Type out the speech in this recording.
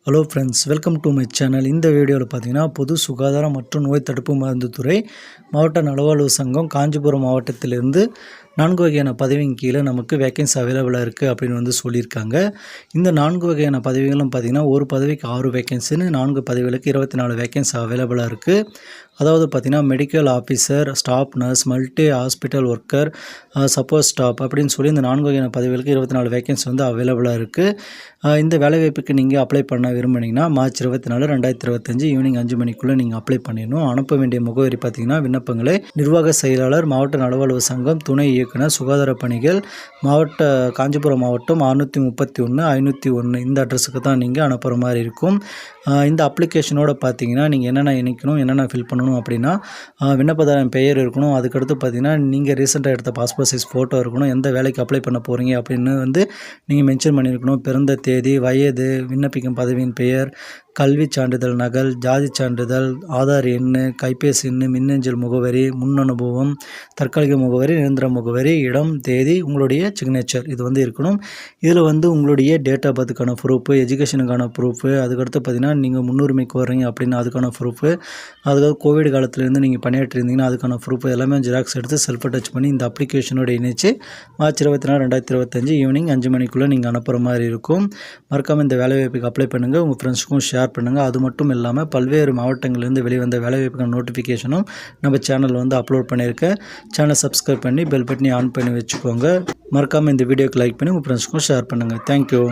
Hello friends, welcome to my channel. இந்த வீடியோவில் பார்த்தீங்கன்னா பொது சுகாதாரம் மற்றும் நோய் தடுப்பு மருந்து துறை மாவட்ட நலவாழ்வு சங்கம் காஞ்சிபுரம் மாவட்டத்திலிருந்து 4 வகையான பதவியின் கீழே நமக்கு வேக்கன்சி அவைலபிளாக இருக்குது அப்படின்னு சொல்லியிருக்காங்க. இந்த 4 வகையான பதவிகளும் பார்த்திங்கன்னா ஒரு பதவிக்கு 6 வேக்கன்சின்னு 4 பதவிகளுக்கு 24 வேக்கன்சி அவைலபிளாக இருக்குது. அதாவது பார்த்திங்கன்னா medical officer, staff nurse, multi hospital worker, support staff அப்படின்னு சொல்லி இந்த 4 வகையான பதவிகளுக்கு 24 வேக்கன்சி அவைலபிளாக இருக்குது. இந்த வேலைவாய்ப்புக்கு நீங்கள் அப்ளை பண்ண விரும்புனீங்கன்னா மார்ச் 24, 2025 ஈவினிங் 5 மணிக்குள்ளே நீங்கள் அப்ளை பண்ணிடணும். அனுப்ப வேண்டிய முகவரி பார்த்திங்கன்னா விண்ணப்பங்களை நிர்வாக செயலாளர், மாவட்ட நலவாழ்வு சங்கம், துணை இயக்குனர், சுகாதார பணிகள், காஞ்சிபுரம் மாவட்டம் 631 501 இந்த அட்ரஸுக்கு தான் நீங்கள் அனுப்புகிற மாதிரி இருக்கும். இந்த அப்ளிகேஷனோட பார்த்தீங்கன்னா நீங்கள் என்னென்ன இணைக்கணும், என்னென்ன ஃபில் பண்ணணும் அப்படின்னா விண்ணப்பதாரன் பெயர் இருக்கணும். அதுக்கடுத்து பார்த்தீங்கன்னா நீங்கள் ரீசெண்டாக எடுத்த பாஸ்போர்ட் சைஸ் ஃபோட்டோ இருக்கணும். எந்த வேலைக்கு அப்ளை பண்ண போகிறீங்க அப்படின்னு நீங்கள் மென்ஷன் பண்ணியிருக்கணும். பிறந்த தேதி, வயது, விண்ணப்பிக்கும் பதவியின் பெயர், கல்வி சான்றிதழ் நகல், ஜாதி சான்றிதழ், ஆதார் எண், கைபேசி எண், மின்னஞ்சல் முகவரி, முன் அனுபவம், தற்காலிக முகவரி, நிரந்தர முகவரி, இடம், தேதி, உங்களுடைய சிக்னேச்சர் இது இருக்கணும். இதில் உங்களுடைய டேட் ஆஃப் பர்த்துக்கான ப்ரூஃபு, எஜுகேஷனுக்கான ப்ரூஃபு, அதுக்கடுத்து பார்த்தீங்கன்னா நீங்கள் முன்னுரிமைக்கு வர்றீங்க அப்படின்னா அதுக்கான ப்ரூஃபு, அதுக்காக கோவிட் காலத்துலேருந்து நீங்கள் பணியாற்றிருந்தீங்கன்னா அதுக்கான ப்ரூஃபு எல்லாமே ஜெராக்ஸ் எடுத்து செல்ஃப் அட்டாச் பண்ணி இந்த அப்ளிகேஷனோட இணைச்சு மார்ச் 24, 2025 ஈவினிங் 5 மணிக்குள்ளே நீங்கள் அனுப்புகிற மாதிரி இருக்கும். மறக்காமல் இந்த வேலைவாய்ப்புக்கு அப்ளை பண்ணுங்கள், உங்கள் ஃப்ரெண்ட்ஸுக்கும் ஷேர் பண்ணுங்கள். அது மட்டும் இல்லாமல் பல்வேறு மாவட்டங்களிலிருந்து வெளிவந்த வேலைவாய்ப்புக்கான நோட்டிஃபிகேஷனும் நம்ம சேனல் அப்லோட் பண்ணியிருக்கேன். சேனல் சப்ஸ்கிரைப் பண்ணி பெல் பட்டனை ஆன் பண்ணி வச்சுக்கோங்க. மறக்காமல் இந்த வீடியோக்கு லைக் பண்ணி உங்கள் ஃப்ரெண்ட்ஸுக்கும் ஷேர் பண்ணுங்கள். தேங்க்யூ.